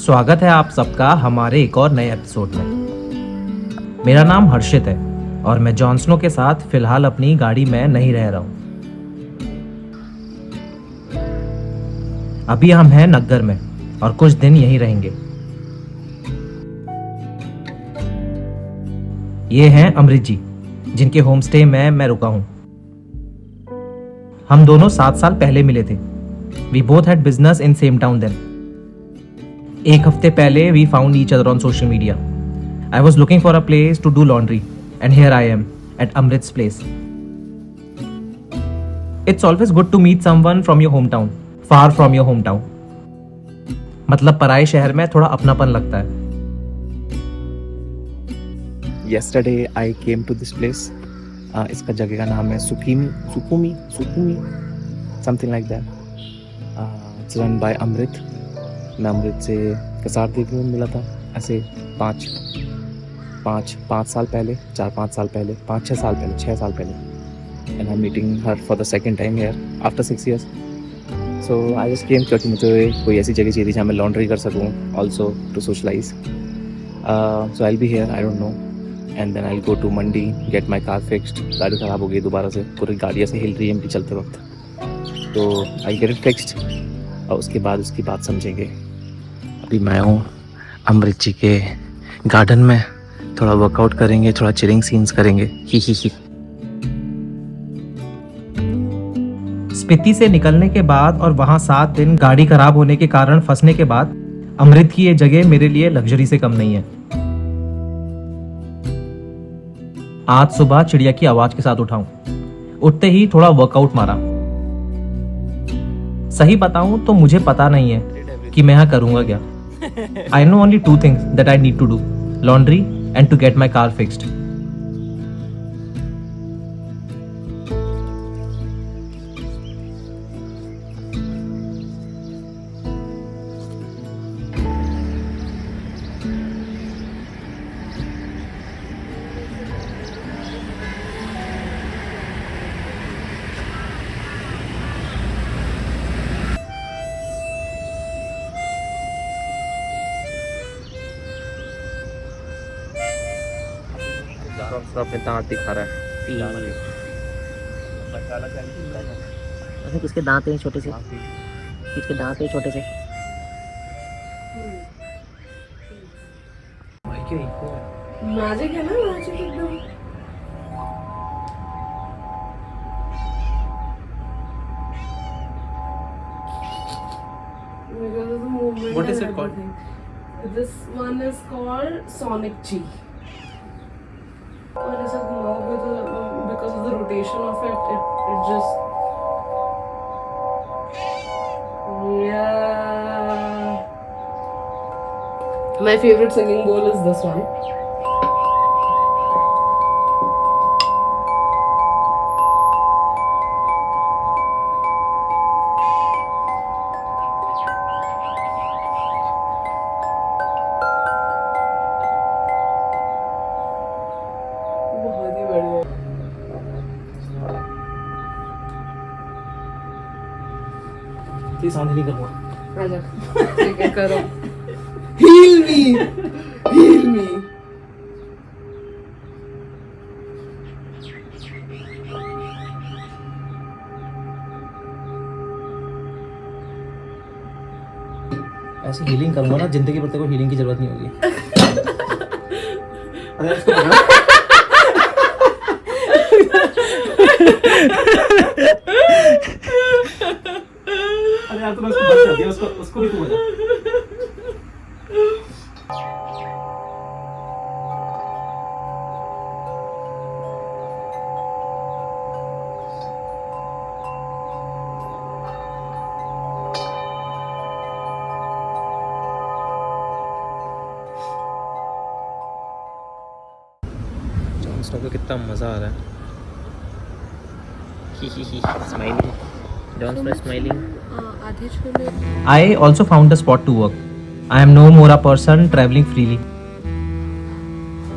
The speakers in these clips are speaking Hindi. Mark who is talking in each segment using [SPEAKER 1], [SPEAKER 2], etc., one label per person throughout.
[SPEAKER 1] स्वागत है आप सबका हमारे एक और नए एपिसोड में। मेरा नाम हर्षित है और मैं जॉन स्नो के साथ फिलहाल अपनी गाड़ी में नहीं रह रहा हूँ। अभी हम हैं नग्गर में और कुछ दिन यहीं रहेंगे। ये हैं अमृत जी, जिनके होम स्टे में मैं रुका हूँ। हम दोनों 7 साल पहले मिले थे। We both had business in same town then. एक हफ्ते पहले we found each other on social media. I was looking for a place to do laundry and here I am at Amrit's place. It's always good to meet someone from your home town, far from your home town. मतलब पराए शहर में थोड़ा अपनापन लगता है।
[SPEAKER 2] Yesterday I came to this place. इसका जगह का नाम है सुकुमी something like that. It's run by अमृत। मैं अमृत से कसार देवी में मिला था ऐसे 5-6 साल पहले, 5-6 साल पहले। And I'm meeting her for the second time here after 6 years. So I just came क्योंकि मुझे कोई ऐसी जगह चाहिए थी जहाँ मैं लॉन्ड्री कर सकूँ, also to socialize. So I'll be here, I don't know. And then I'll go to Mandi, get my car fixed. गाड़ी ख़राब हो गई दोबारा से, पूरी गाड़ी ऐसे हिल रही है एमटी चलते वक्त, तो I'll get it fixed और उसके बाद उसकी बात समझेंगे। अभी मैं हूँ अमृत जी के गार्डन में, थोड़ा वर्कआउट करेंगे, थोड़ा चिलिंग सीन्स करेंगे। ही।
[SPEAKER 1] स्पीति से निकलने के बाद और वहां 7 दिन गाड़ी खराब होने के कारण फंसने के बाद अमृत की ये जगह मेरे लिए लग्जरी से कम नहीं है। आज सुबह चिड़िया की आवाज के साथ उठाऊं, उठते ही थोड़ा वर्कआउट मारा। सही बताऊं तो मुझे पता नहीं है कि मैं यहाँ करूंगा क्या। I know only 2 things that I need to do, laundry and to get my car fixed.
[SPEAKER 2] अपने दांत दिखा रहा है।
[SPEAKER 3] अरे किसके दांत हैं छोटे से, किसके दांत हैं छोटे से।
[SPEAKER 4] मैजिक है ना, मैजिक एकदम।
[SPEAKER 1] What is it called?
[SPEAKER 4] This one is called Sonic G. और ऐसा घुमाओगे तो because of the rotation of it just yeah. My favorite singing bowl is this one. बहुत ही बढ़िया।
[SPEAKER 1] सांझ नहीं करूँगा।
[SPEAKER 4] आजा, ठीक है, करो। Heal me, heal me.
[SPEAKER 1] ऐसे हीलिंग करूंगा ना, जिंदगी भर तेरे को हीलिंग की जरूरत नहीं होगी। अरे यार तूने उसको बच दिया, उसको भी तू बचा।
[SPEAKER 2] जॉन को कितना मज़ा आ रहा है। Smiling, Jon Snow smiling.
[SPEAKER 4] आधे chole.
[SPEAKER 1] I also found a spot to work. I am no more a person traveling freely.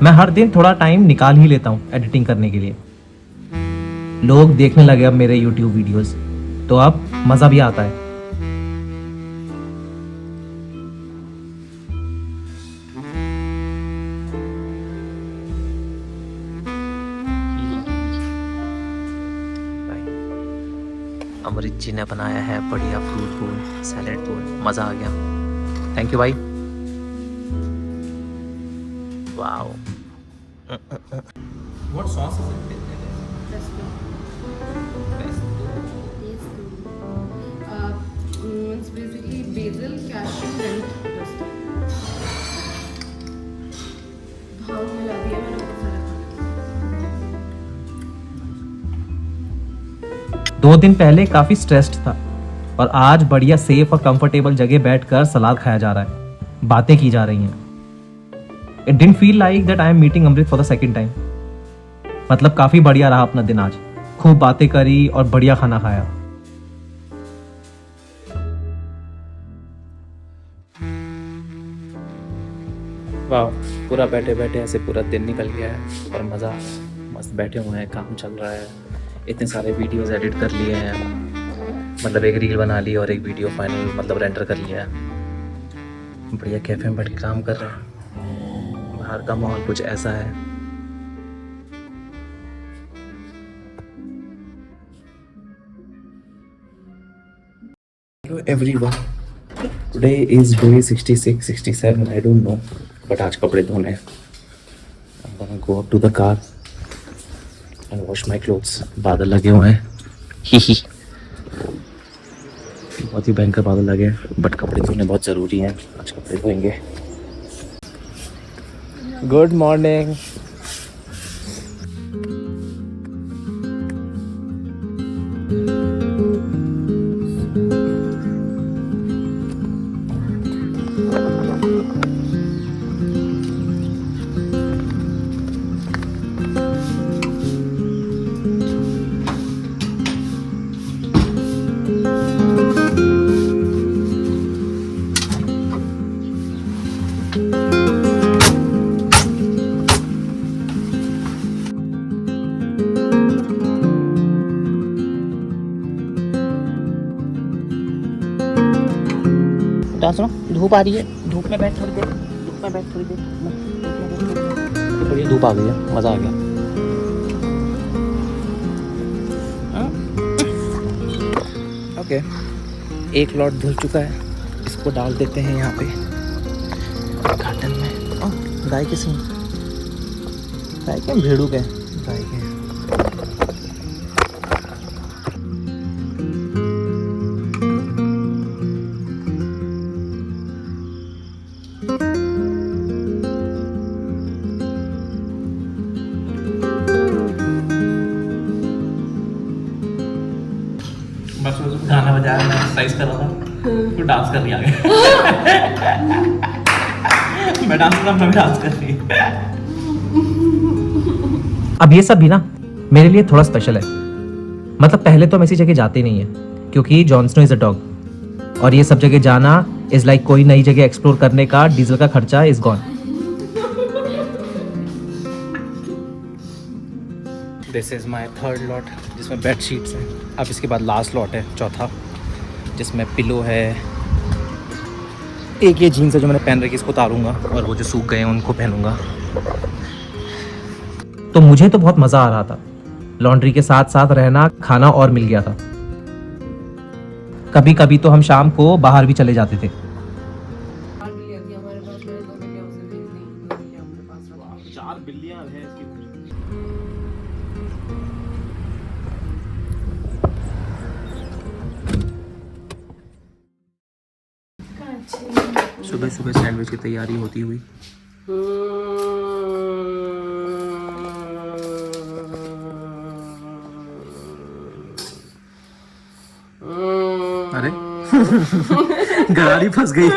[SPEAKER 1] मैं हर दिन थोड़ा टाइम निकाल ही लेता हूँ एडिटिंग करने के लिए। लोग देखने लगे अब मेरे YouTube वीडियोस, तो अब मज़ा भी आता है। अमृत जी ने बनाया है बढ़िया फ्रूट बोल, सैलेड बोल, मज़ा आ गया। थैंक यू भाई। Wow. What sauce is it?
[SPEAKER 4] It's basically basil, cashew and pesto. भांग मिला दिया मैंने बहुत सारा।
[SPEAKER 1] 2 दिन पहले काफ़ी स्ट्रेस्ड था और आज बढ़िया सेफ और कंफर्टेबल जगह बैठकर सलाद खाया जा रहा है, बातें की जा रही हैं। It didn't feel like that I am meeting Amrit for the second time. मतलब काफ़ी बढ़िया रहा अपना दिन आज, खूब बातें करी और बढ़िया खाना खाया।
[SPEAKER 2] वाह, पूरा बैठे बैठे ऐसे पूरा दिन निकल गया है और मज़ा, मस्त बैठे हुए हैं, काम चल रहा है। इतने सारे वीडियोस एडिट कर लिए हैं, मतलब एक रील बना ली और एक वीडियो फाइनल मतलब रेंडर कर लिया है। बढ़िया कैफे में बैठ के काम कर रहे हैं। बाहर का माहौल कुछ ऐसा है। Hello everyone, today is day 66 67 I don't know, but आज कपड़े धोने हैं। I'm gonna go up to the car and wash my clothes. बादल लगे हुए हैं, ही बहुत ही भयंकर बादल लगे हैं, बट कपड़े धोने बहुत ज़रूरी हैं। आज कपड़े धोएंगे। Good morning.
[SPEAKER 3] सुनो, धूप आ रही है, धूप में बैठ थोड़ी देर, धूप में बैठ थोड़ी देर,
[SPEAKER 2] बढ़िया धूप आ गई है, मज़ा आ गया। ओके, एक लॉट धुल चुका है, इसको डाल देते हैं यहाँ पे गार्डन में। ओह, गाय किसी गाय के भेड़ू के गाय के।
[SPEAKER 1] बस गाना बजाया, मैं एक्सरसाइज कर रहा था, तो डांस कर रही आगे। मैं डांस कर रहा, मैं भी डांस कर रही। अब ये सब भी ना मेरे लिए थोड़ा स्पेशल है। मतलब पहले तो हम ऐसी जगह जाते नहीं है, क्योंकि Jon Snow is a dog, और ये सब जगह जाना इज लाइक कोई नई जगह एक्सप्लोर करने का डीजल का खर्चा is gone.
[SPEAKER 2] This is my third lot, जिसमें बेड शीट्स हैं। अब इसके बाद लास्ट लॉट है, चौथा, जिसमें पिलो है। एक ये जीन्स है जो मैंने पहन रखी, इसको उतारूंगा और वो जो सूख गए हैं उनको पहनूंगा।
[SPEAKER 1] तो मुझे तो बहुत मज़ा आ रहा था, लॉन्ड्री के साथ साथ रहना, खाना और मिल गया था। कभी कभी तो हम शाम को बाहर भी चले जाते थे।
[SPEAKER 4] 4 बिल्लियाँ थी हमारे पास, मैंने 2 बिल्लियाँ उसे भेज दी, 2 बिल्लियाँ अपने पास रखी।
[SPEAKER 2] 4 बिल्लियाँ हैं इसकी। सुबह सुबह सैंडविच की तैयारी होती हुई। अरे गाड़ी फंस गई।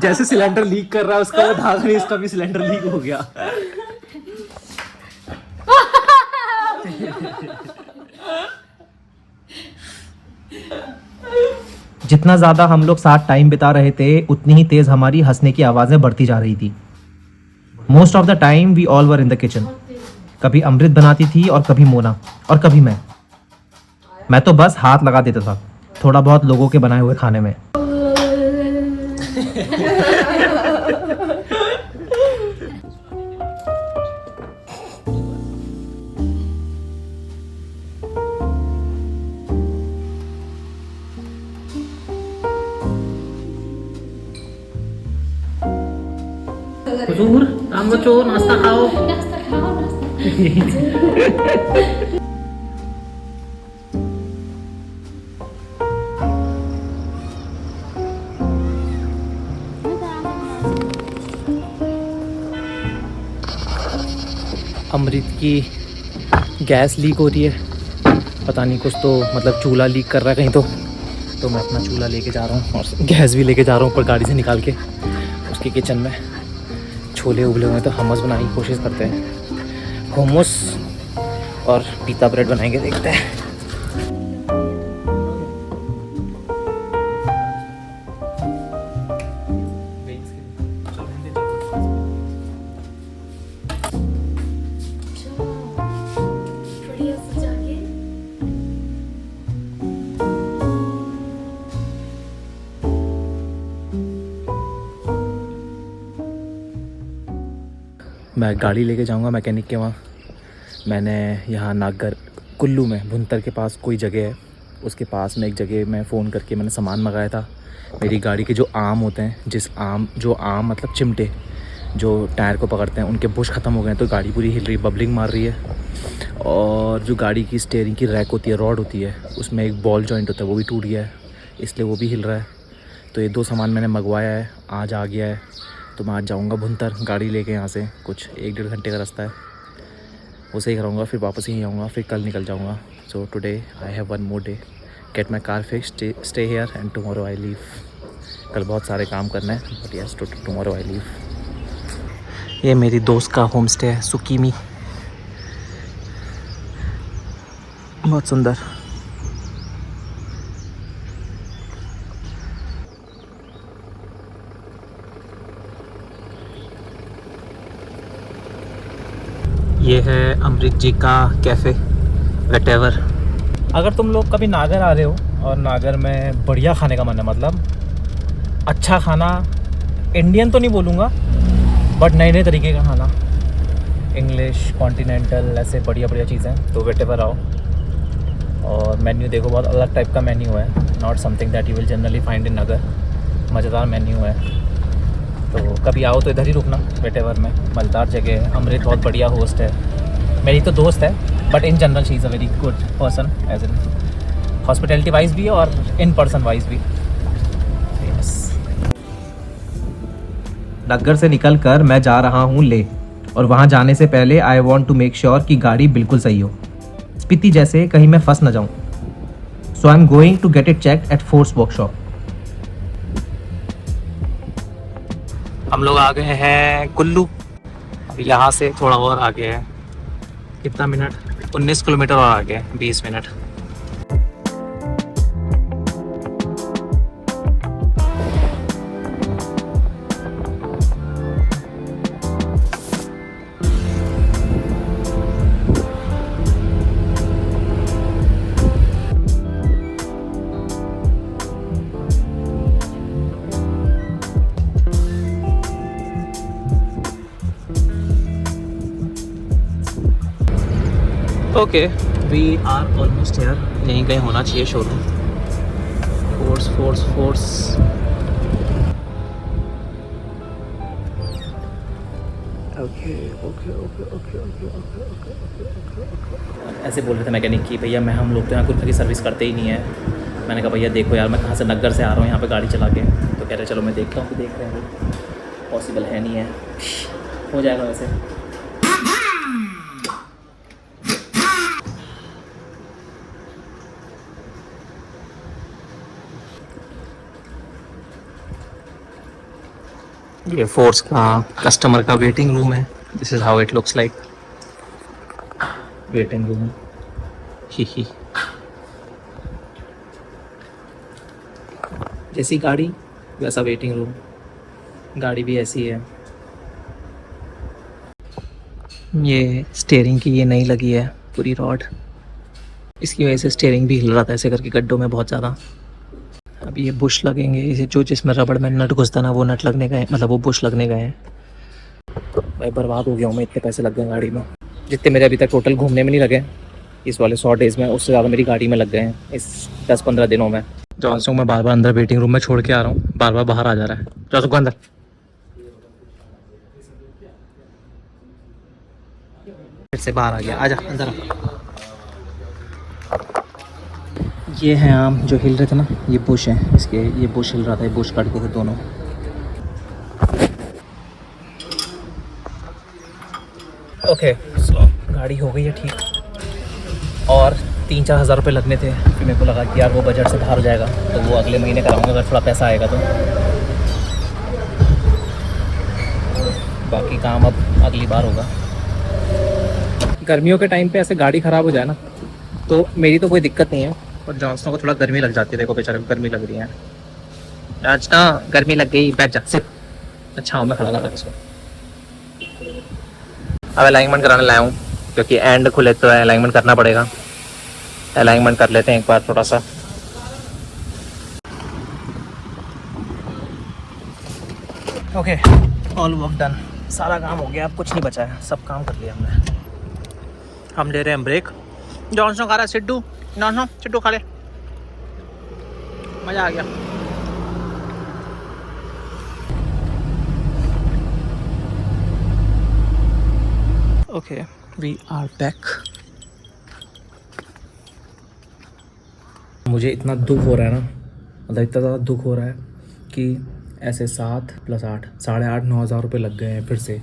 [SPEAKER 2] जैसे सिलेंडर लीक कर रहा है उसका वो धागा नहीं, इसका भी सिलेंडर लीक हो गया।
[SPEAKER 1] जितना ज़्यादा हम लोग साथ टाइम बिता रहे थे, उतनी ही तेज़ हमारी हंसने की आवाज़ें बढ़ती जा रही थी। Most of the time we all were in the kitchen. कभी अमृत बनाती थी और कभी मोना और कभी मैं तो बस हाथ लगा देता था थोड़ा बहुत लोगों के बनाए हुए खाने में।
[SPEAKER 3] हुजूर काम बचो नाश्ता खाओ।
[SPEAKER 1] अमृत की गैस लीक हो रही है, पता नहीं कुछ तो मतलब चूल्हा लीक कर रहा है कहीं तो मैं अपना चूल्हा लेके जा रहा हूँ और गैस भी लेके जा रहा हूँ ऊपर गाड़ी से निकाल के। उसके किचन में छोले उबले हुए हैं तो हमस बनाने की कोशिश करते हैं, hummus और पीता ब्रेड बनाएंगे, देखते हैं। मैं गाड़ी लेके जाऊंगा मैकेनिक के वहाँ। मैंने यहाँ नागगर कुल्लू में भुंतर के पास कोई जगह है, उसके पास में एक जगह मैं फ़ोन करके मैंने सामान मंगाया था। मेरी गाड़ी के जो आर्म होते हैं, जो आर्म मतलब चिमटे जो टायर को पकड़ते हैं, उनके बुश ख़त्म हो गए हैं तो गाड़ी पूरी हिल रही, बबलिंग मार रही है। और जो गाड़ी की स्टीयरिंग की रैक होती है, रॉड होती है, उसमें एक बॉल जॉइंट होता है, वो भी टूट गया है, इसलिए वो भी हिल रहा है। तो ये 2 सामान मैंने मंगवाया है, आज आ गया है। तो मैं आज जाऊँगा भुंतर गाड़ी लेके, यहाँ से कुछ 1-1.5 घंटे का रास्ता है, उसे ही कराऊँगा, फिर वापस ही आऊँगा, फिर कल निकल जाऊँगा। So today I have 1 more day, gate my car fix, stay here and tomorrow I leave. कल बहुत सारे काम करना है, but yes tomorrow I leave. ये मेरी दोस्त का होम स्टे है, सुकीमी, बहुत सुंदर। ये है अमृत जी का कैफ़े वेटेवर। अगर तुम लोग कभी नागर आ रहे हो और नागर में बढ़िया खाने का मन है, मतलब अच्छा खाना, इंडियन तो नहीं बोलूँगा बट नए नए तरीके का खाना, इंग्लिश कॉन्टिनेंटल ऐसे बढ़िया बढ़िया चीज़ें, तो वेटेवर आओ। और मेन्यू देखो, बहुत अलग टाइप का मेन्यू है, not something that you will generally find in Nagar. मज़ेदार मेन्यू है, तो कभी आओ तो इधर ही रुकना, वेटेवर में, मज़ेदार जगह है। अमृत बहुत बढ़िया होस्ट है, मेरी तो दोस्त है, but in general she is a very good person, as in hospitality wise भी और इन पर्सन वाइज भी। नग्गर से निकल कर मैं जा रहा हूँ ले, और वहाँ जाने से पहले I want to make sure कि गाड़ी बिल्कुल सही हो, स्पीति जैसे कहीं मैं फंस ना जाऊँ। So I am going to get it check at Force workshop. हम लोग आ गए हैं कुल्लू, यहाँ से थोड़ा और आगे है, कितना मिनट, 19 किलोमीटर और आगे, 20 minute. Okay, we are almost here, यहीं कहीं होना चाहिए शोरूम। Force force force. ऐसे बोल रहे थे मैकेनिक की, भैया हम लोग तो यहाँ कुत्ते की सर्विस करते ही नहीं है। मैंने कहा भैया देखो यार, मैं कहाँ से नग्गर से आ रहा हूँ यहाँ पे गाड़ी चला के। तो कह रहे चलो मैं देखता हूँ कि देख रहे हैं, पॉसिबल है नहीं है, हो जाएगा वैसे। ये फोर्स का कस्टमर का वेटिंग रूम है, this is how it looks like, waiting room. ही जैसी गाड़ी वैसा वेटिंग रूम, गाड़ी भी ऐसी है। ये स्टीयरिंग की ये नई लगी है पूरी रॉड, इसकी वजह से स्टीयरिंग भी हिल रहा था ऐसे करके गड्ढों में बहुत ज़्यादा। अब ये बुश लगेंगे, इसे जो जिसमें रबड़ में नट घुसता ना, वो नट लगने गए, मतलब वो बुश लगने गए हैं। भाई बर्बाद हो गया हूँ मैं, इतने पैसे लग गए गाड़ी में, जितने मेरे अभी तक टोटल घूमने में नहीं लगे इस वाले 100 डेज़ में, उससे ज़्यादा मेरी गाड़ी में लग गए हैं इस 10-15 दिनों में। जॉनसन को मैं बार बार अंदर वेटिंग रूम में छोड़ के आ रहा हूँ, बार बार बाहर आ जा रहा है। जॉनसन को अंदर। फिर से बाहर आ गया, आजा अंदर आ। ये हैं आम जो हिल रहे थे ना, ये बुश है इसके, ये बुश हिल रहा था, ये बुश काट के थे दोनों। ओके सो गाड़ी हो गई है ठीक, और 3-4 हज़ार रुपये लगने थे। फिर मेरे को लगा कि यार वो बजट से बाहर हो जाएगा, तो वो अगले महीने कराऊंगा अगर थोड़ा पैसा आएगा तो। बाकी काम अब अगली बार होगा। गर्मियों के टाइम पे ऐसे गाड़ी ख़राब हो जाए ना, तो मेरी तो कोई दिक्कत नहीं है, और जॉन्सनों को थोड़ा गर्मी लग जाती है। देखो बेचारे को गर्मी लग रही है आज ना, गर्मी लग गई, बैठ जा सिर्फ। अच्छा मैं खड़ा कर इसको। अब अलाइनमेंट कराने लाया हूँ, क्योंकि एंड खुले तो अलाइनमेंट करना पड़ेगा। अलाइनमेंट कर लेते हैं एक बार थोड़ा सा। ओके ऑल वर्क डन, सारा काम हो गया, अब कुछ नहीं बचा है, सब काम कर लिया हमने। हम ले रहे हैं ब्रेक। जॉनसन खा रहा है, सिड्डू जॉनसन सिड्डू खा ले, मज़ा आ गया। Okay we are back. मुझे इतना दुख हो रहा है ना, मतलब इतना ज़्यादा दुख हो रहा है कि ऐसे 7 + 8 8.5-9 हज़ार रुपये लग गए हैं फिर से,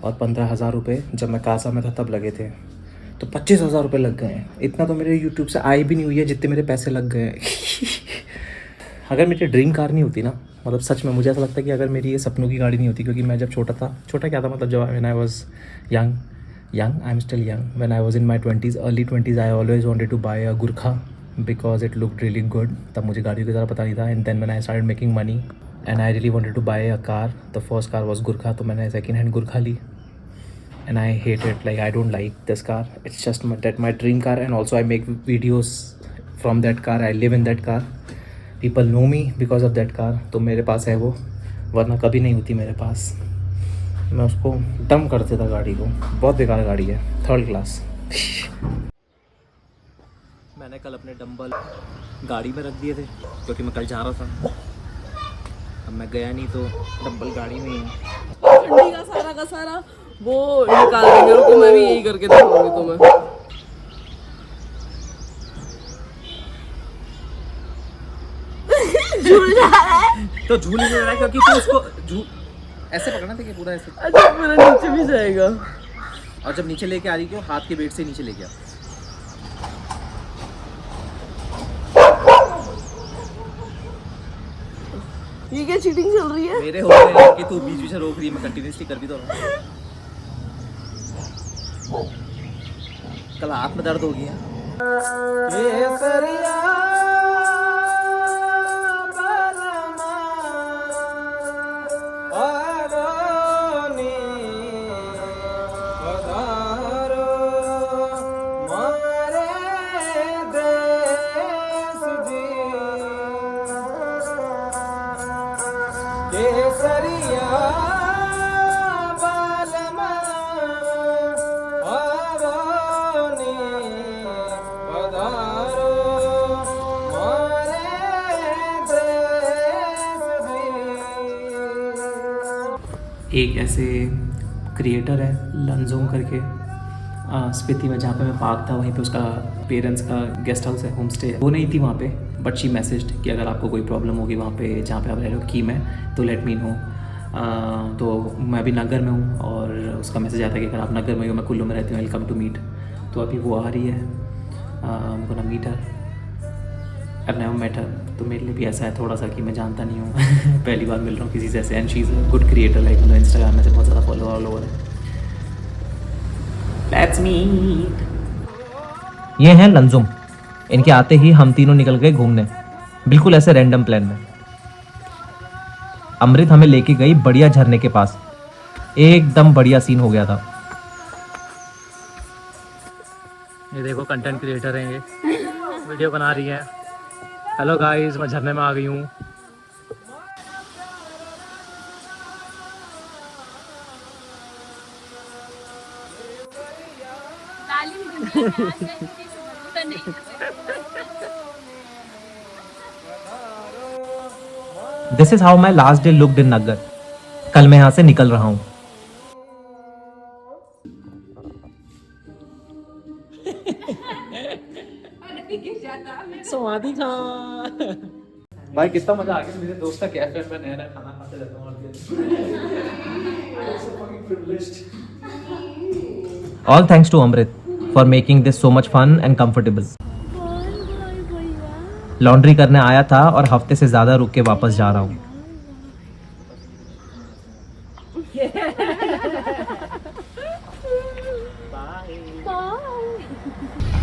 [SPEAKER 1] और 15,000 रुपये जब मैं कासा में था तब लगे थे, तो 25,000 रुपये लग गए हैं। इतना तो मेरे यूट्यूब से आए भी नहीं हुई है जितने मेरे पैसे लग गए हैं। अगर मेरी ड्रीम कार नहीं होती ना, मतलब सच में मुझे ऐसा लगता है कि अगर मेरी ये सपनों की गाड़ी नहीं होती, क्योंकि मैं जब छोटा था, छोटा क्या था मतलब जब when I was young, I am still young, when I was in my 20s early 20s I always wanted to buy a Gurkha because it looked really good. तब मुझे गाड़ियों की ज़्यादा पता नहीं था, and then when I started making money and I really wanted to buy a car, the first car was Gurkha, तो मैंने सेकेंड हैंड गुरखा ली। And I hate it, like I don't like this car. It's just my dream car, and also I make videos from that car. I live in that car. People know me because of that car. तो मेरे पास है वो, वरना कभी नहीं होती मेरे पास। मैं उसको डम कर देता गाड़ी को, बहुत बेकार गाड़ी है, 3rd क्लास। मैंने कल अपने डंबल गाड़ी में रख दिए थे, क्योंकि मैं कल जा रहा था। अब मैं गया नहीं तो डंबल गाड़ी में ही है।
[SPEAKER 4] ठंडी का सारा वो निकाल देंगे। रुको मैं भी यही करके दिखाऊंगी तुम्हें। झूल जा रहा है
[SPEAKER 1] तो झूल नहीं रहा है, क्योंकि तू उसको ऐसे पकड़ना था कि पूरा ऐसे।
[SPEAKER 4] अच्छा पूरा नीचे भी जाएगा,
[SPEAKER 1] और जब नीचे लेके आ रही हो, हाथ के वेट से नीचे लेके आ।
[SPEAKER 4] ये क्या चीटिंग चल रही है?
[SPEAKER 1] मेरे हो रहे हैं कि तू बीच बीच में रोक रही है, मैं कंटिन्यूअसली कर भी तो रहा हूँ। कल हाथ में दर्द हो गया। एक ऐसे क्रिएटर है लंजोंग करके, स्पीति में, जहाँ पे मैं पार्क था वहीं पे उसका पेरेंट्स का गेस्ट हाउस है, होम स्टे है। वो नहीं थी वहाँ पे, बट शी मैसेज्ड कि अगर आपको कोई प्रॉब्लम होगी वहाँ पे जहाँ पे आप रह रहे हो की में, तो लेट मी नो। तो मैं अभी नगर में हूँ, और उसका मैसेज आता है कि अगर आप नगर में हो, मैं कुल्लू में रहती हूँ, वेलकम टू मीट। तो अभी वो आ रही है, gonna meet her, I've never met her, तो मेरे लिए भी ऐसा है थोड़ा सा कि मैं जानता नहीं हूँ। पहली बार मिल रहा हूँ किसी से ऐसे, and she is a good creator, like मतलब इंस्टाग्राम में से बहुत ज़्यादा फॉलोअर ऑल ओवर है। Let's meet. ये हैं लंजुम, इनके आते ही हम तीनों निकल गए घूमने, बिल्कुल ऐसे रैंडम प्लान में। अमृत हमें लेके गई बढ़िया झरने के पास, एकदम बढ़िया सीन हो गया था। ये देखो कंटेंट क्रिएटर हैं, ये वीडियो बना रही है। हेलो गाइस, मैं झरने में आ गई हूँ। This is how my last day looked in Nagar. कल मैं यहाँ से निकल रहा हूँ। स्वादी खा भाई कितना मजा आ गया मेरे दोस्त का कैफे में नया नया खाना खाते रहता हूँ All thanks to Amrit for making this so much fun and comfortable. Laundry करने आया था और हफ्ते से ज्यादा रुक के वापस जा रहा हूँ.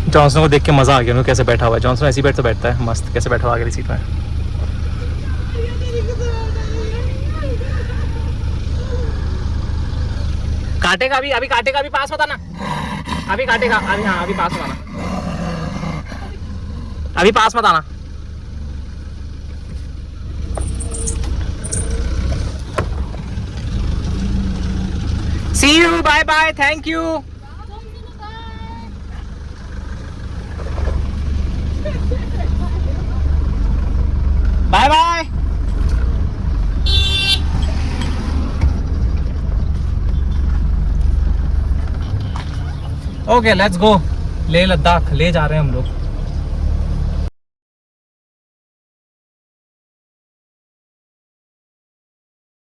[SPEAKER 1] जॉनसन को देख के मजा आ गया उन्हें कैसे बैठा हुआ है. जॉनसन ऐसी बैठ तो बैठता है मस्त कैसे बैठा हुआ अगली सीट में. काटेगा अभी अभी काटेगा अभी पास बताना अभी काटेगा अभी हाँ अभी पास बताना अभी पास मत आना. See you bye bye thank you. Bye bye. Okay let's go. Leh Ladakh ले जा रहे हैं हम लोग.